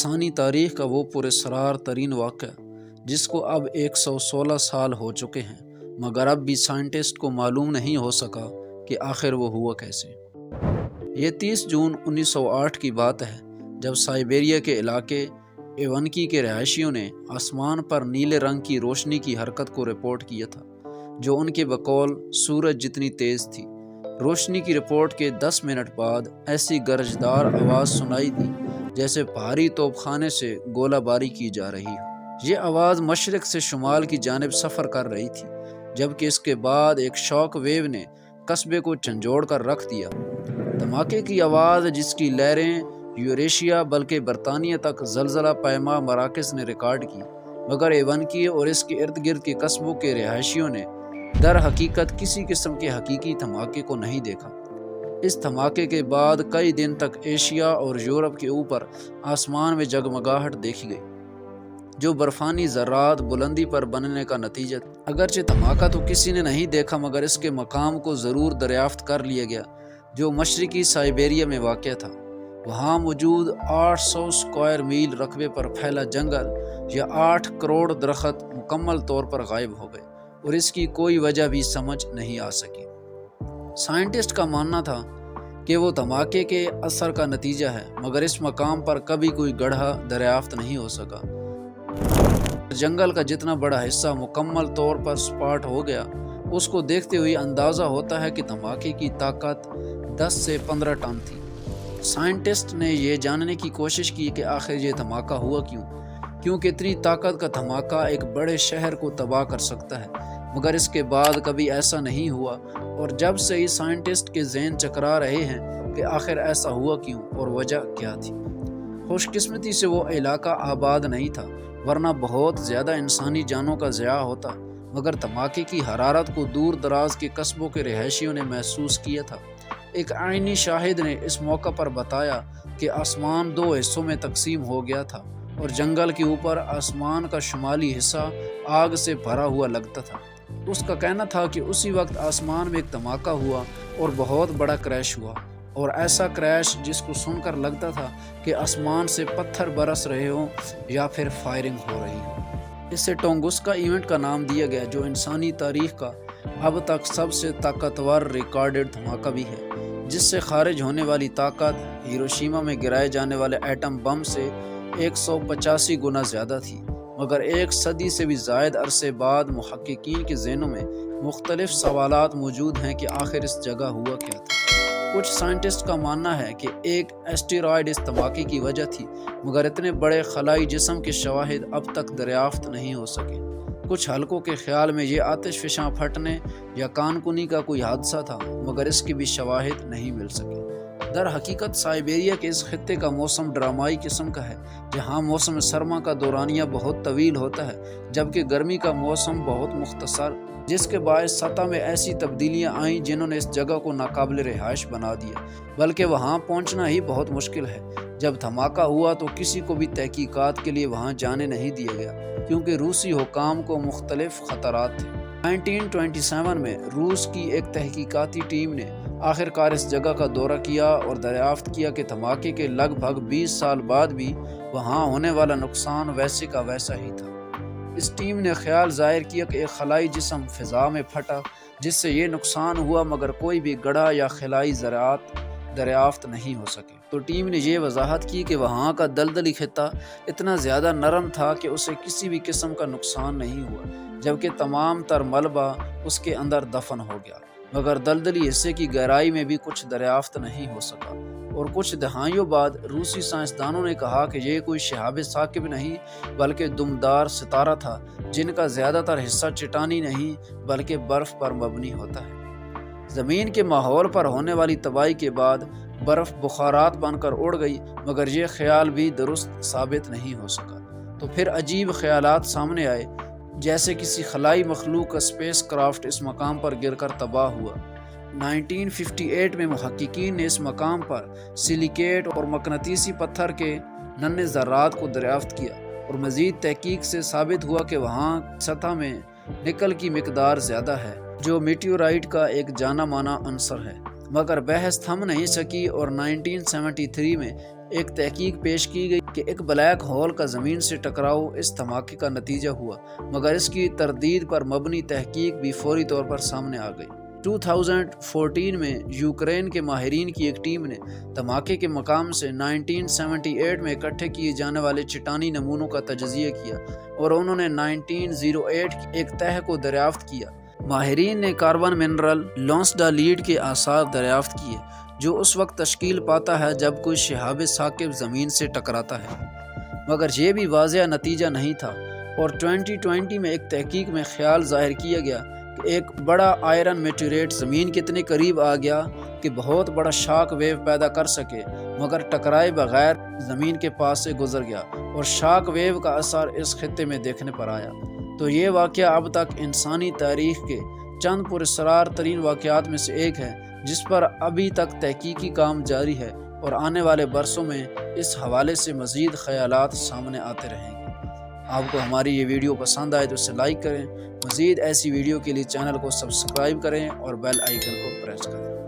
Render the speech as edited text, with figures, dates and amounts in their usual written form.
انسانی تاریخ کا وہ پراسرار ترین واقعہ جس کو اب 116 سال ہو چکے ہیں، مگر اب بھی سائنٹسٹ کو معلوم نہیں ہو سکا کہ آخر وہ ہوا کیسے۔ یہ 30 جون 1908 کی بات ہے جب سائبیریا کے علاقے ایونکی کے رہائشیوں نے آسمان پر نیلے رنگ کی روشنی کی حرکت کو رپورٹ کیا تھا، جو ان کے بقول سورج جتنی تیز تھی۔ روشنی کی رپورٹ کے 10 منٹ بعد ایسی گرجدار آواز سنائی دی جیسے بھاری توپ خانے سے گولہ باری کی جا رہی ہو۔ یہ آواز مشرق سے شمال کی جانب سفر کر رہی تھی، جبکہ اس کے بعد ایک شاک ویو نے قصبے کو جھنجھوڑ کر رکھ دیا۔ دھماکے کی آواز، جس کی لہریں یوریشیا بلکہ برطانیہ تک زلزلہ پیما مراکز نے ریکارڈ کی، مگر ایونکی اور اس کے ارد گرد کے قصبوں کے رہائشیوں نے در حقیقت کسی قسم کے حقیقی دھماکے کو نہیں دیکھا۔ اس دھماکے کے بعد کئی دن تک ایشیا اور یورپ کے اوپر آسمان میں جگمگاہٹ دیکھی گئی، جو برفانی ذرات بلندی پر بننے کا نتیجہ تھا۔ اگرچہ دھماکہ تو کسی نے نہیں دیکھا، مگر اس کے مقام کو ضرور دریافت کر لیا گیا، جو مشرقی سائبیریا میں واقع تھا۔ وہاں موجود 800 اسکوائر میل رقبے پر پھیلا جنگل یا 8 کروڑ درخت مکمل طور پر غائب ہو گئے، اور اس کی کوئی وجہ بھی سمجھ نہیں آ سکی۔ سائنٹسٹ کا ماننا تھا کہ وہ دھماکے کے اثر کا نتیجہ ہے، مگر اس مقام پر کبھی کوئی گڑھا دریافت نہیں ہو سکا۔ جنگل کا جتنا بڑا حصہ مکمل طور پر سپاٹ ہو گیا، اس کو دیکھتے ہوئے اندازہ ہوتا ہے کہ دھماکے کی طاقت 10 سے 15 ٹن تھی۔ سائنٹسٹ نے یہ جاننے کی کوشش کی کہ آخر یہ دھماکہ ہوا کیوں، کیونکہ اتنی طاقت کا دھماکہ ایک بڑے شہر کو تباہ کر سکتا ہے، مگر اس کے بعد کبھی ایسا نہیں ہوا، اور جب سے ہی سائنٹسٹ کے ذہن چکرا رہے ہیں کہ آخر ایسا ہوا کیوں اور وجہ کیا تھی۔ خوش قسمتی سے وہ علاقہ آباد نہیں تھا، ورنہ بہت زیادہ انسانی جانوں کا ضیاع ہوتا، مگر دھماکے کی حرارت کو دور دراز کے قصبوں کے رہائشیوں نے محسوس کیا تھا۔ ایک عینی شاہد نے اس موقع پر بتایا کہ آسمان 2 حصوں میں تقسیم ہو گیا تھا، اور جنگل کے اوپر آسمان کا شمالی حصہ آگ سے بھرا ہوا لگتا تھا۔ اس کا کہنا تھا کہ اسی وقت آسمان میں ایک دھماکہ ہوا اور بہت بڑا کریش ہوا، اور ایسا کریش جس کو سن کر لگتا تھا کہ آسمان سے پتھر برس رہے ہوں یا پھر فائرنگ ہو رہی ہو۔ اسے ٹونگسکا ایونٹ کا نام دیا گیا، جو انسانی تاریخ کا اب تک سب سے طاقتور ریکارڈڈ دھماکہ بھی ہے، جس سے خارج ہونے والی طاقت ہیروشیما میں گرائے جانے والے ایٹم بم سے 185 گنا زیادہ تھی۔ مگر 1 صدی سے بھی زائد عرصے بعد محققین کے ذہنوں میں مختلف سوالات موجود ہیں کہ آخر اس جگہ ہوا کیا تھا۔ کچھ سائنٹسٹ کا ماننا ہے کہ ایک ایسٹیرائڈ اس دھماکے کی وجہ تھی، مگر اتنے بڑے خلائی جسم کے شواہد اب تک دریافت نہیں ہو سکے۔ کچھ حلقوں کے خیال میں یہ آتش فشاں پھٹنے یا کانکنی کا کوئی حادثہ تھا، مگر اس کی بھی شواہد نہیں مل سکے۔ در حقیقت سائبیریا کے اس خطے کا موسم ڈرامائی قسم کا ہے، جہاں موسم سرما کا دورانیہ بہت طویل ہوتا ہے، جبکہ گرمی کا موسم بہت مختصر، جس کے باعث سطح میں ایسی تبدیلیاں آئیں جنہوں نے اس جگہ کو ناقابل رہائش بنا دیا، بلکہ وہاں پہنچنا ہی بہت مشکل ہے۔ جب دھماکہ ہوا تو کسی کو بھی تحقیقات کے لیے وہاں جانے نہیں دیا گیا، کیونکہ روسی حکام کو مختلف خطرات تھے۔ 1927 میں روس کی ایک تحقیقاتی ٹیم نے آخر کار اس جگہ کا دورہ کیا اور دریافت کیا کہ دھماکے کے لگ بھگ 20 سال بعد بھی وہاں ہونے والا نقصان ویسے کا ویسا ہی تھا۔ اس ٹیم نے خیال ظاہر کیا کہ ایک خلائی جسم فضا میں پھٹا، جس سے یہ نقصان ہوا، مگر کوئی بھی گڑھا یا خلائی ذرات دریافت نہیں ہو سکے۔ تو ٹیم نے یہ وضاحت کی کہ وہاں کا دلدلی خطہ اتنا زیادہ نرم تھا کہ اسے کسی بھی قسم کا نقصان نہیں ہوا، جبکہ تمام تر ملبہ اس کے اندر دفن ہو گیا، مگر دلدلی حصے کی گہرائی میں بھی کچھ دریافت نہیں ہو سکا۔ اور کچھ دہائیوں بعد روسی سائنسدانوں نے کہا کہ یہ کوئی شہاب ثاقب نہیں بلکہ دمدار ستارہ تھا، جن کا زیادہ تر حصہ چٹانی نہیں بلکہ برف پر مبنی ہوتا ہے۔ زمین کے ماحول پر ہونے والی تباہی کے بعد برف بخارات بن کر اڑ گئی، مگر یہ خیال بھی درست ثابت نہیں ہو سکا۔ تو پھر عجیب خیالات سامنے آئے، جیسے کسی خلائی مخلوق کا اسپیس کرافٹ اس مقام پر گر کر تباہ ہوا۔ 1958 میں محققین نے اس مقام پر سلیکیٹ اور مقناطیسی پتھر کے ننھے ذرات کو دریافت کیا، اور مزید تحقیق سے ثابت ہوا کہ وہاں سطح میں نکل کی مقدار زیادہ ہے، جو میٹیورائٹ کا ایک جانا مانا عنصر ہے، مگر بحث تھم نہیں سکی، اور 1973 میں ایک تحقیق پیش کی گئی کہ ایک بلیک ہول کا زمین سے ٹکراؤ اس دھماکے کا نتیجہ ہوا، مگر اس کی تردید پر مبنی تحقیق بھی فوری طور پر سامنے آ گئی۔ 2014 میں یوکرین کے ماہرین کی ایک ٹیم نے دھماکے کے مقام سے 1978 میں اکٹھے کیے جانے والے چٹانی نمونوں کا تجزیہ کیا اور انہوں نے 1908 کی ایک تہہ کو دریافت کیا۔ ماہرین نے کاربن منرل لونسڈالیٹ کے آثار دریافت کیے، جو اس وقت تشکیل پاتا ہے جب کوئی شہاب ثاقب زمین سے ٹکراتا ہے، مگر یہ بھی واضح نتیجہ نہیں تھا، اور 2020 میں ایک تحقیق میں خیال ظاہر کیا گیا کہ ایک بڑا آئرن میٹیوریٹ زمین کے اتنے قریب آ گیا کہ بہت بڑا شاک ویو پیدا کر سکے، مگر ٹکرائے بغیر زمین کے پاس سے گزر گیا اور شاک ویو کا اثر اس خطے میں دیکھنے پر آیا۔ تو یہ واقعہ اب تک انسانی تاریخ کے چند پراسرار ترین واقعات میں سے ایک ہے، جس پر ابھی تک تحقیقی کام جاری ہے، اور آنے والے برسوں میں اس حوالے سے مزید خیالات سامنے آتے رہیں گے۔ آپ کو ہماری یہ ویڈیو پسند آئے تو اسے لائک کریں، مزید ایسی ویڈیو کے لیے چینل کو سبسکرائب کریں اور بیل آئیکن کو پریس کریں۔